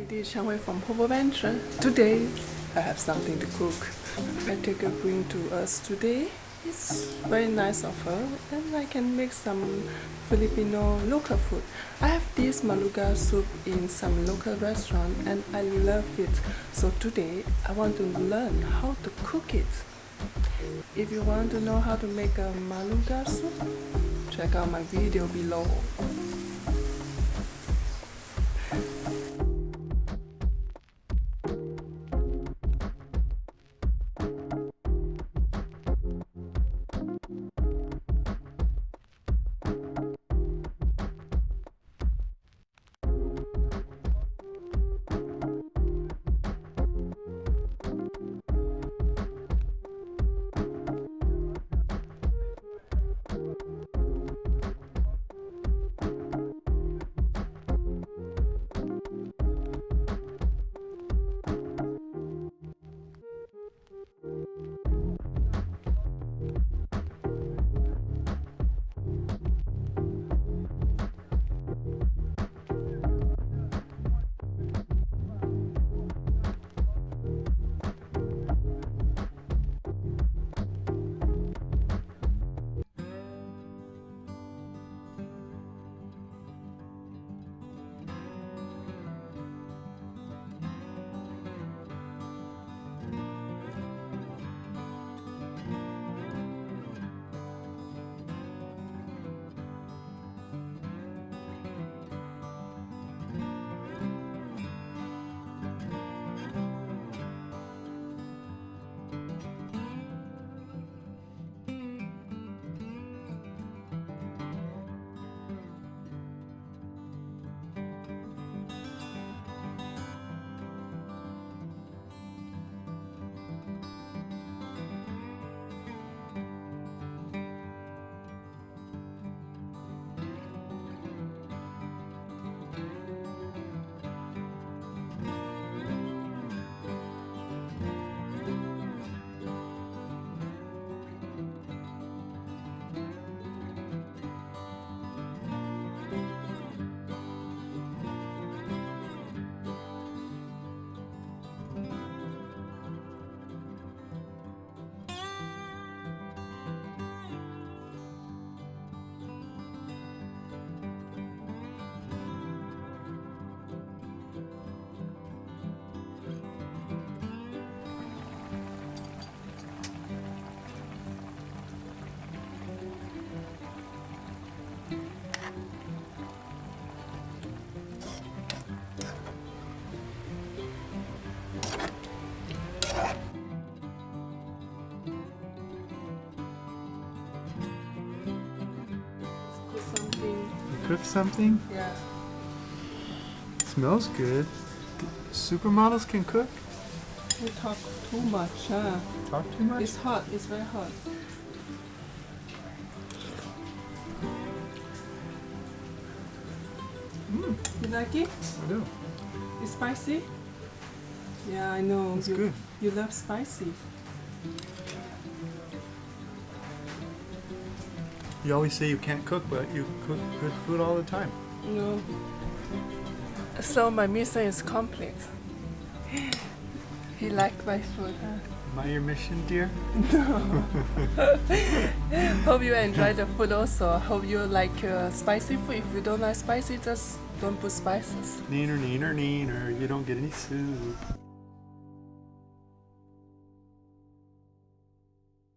Hi, this is 𝐁𝐎 from 𝐕𝐃𝐆𝐄. Today, I have something to cook. I take a bring to us today. It's very nice of her, and I can make some Filipino local food. I have this malunggay soup in some local restaurant, and I love it. So today, I want to learn how to cook it. If you want to know how to make a malunggay soup, check out my video below. Cook something? Yeah. Smells good. Supermodels can cook? You talk too much, huh? Talk too much? It's hot. It's very hot. You like it? I do. It's spicy? Yeah, I know. It's good. You love spicy. You always say you can't cook, but you cook good food all the time. No. So my mission is complete. He liked my food, huh? Am I your mission, dear? Hope you enjoy the food also. Hope you like spicy food. If you don't like spicy, just don't put spices. Neener, neener, neener. You don't get any soup.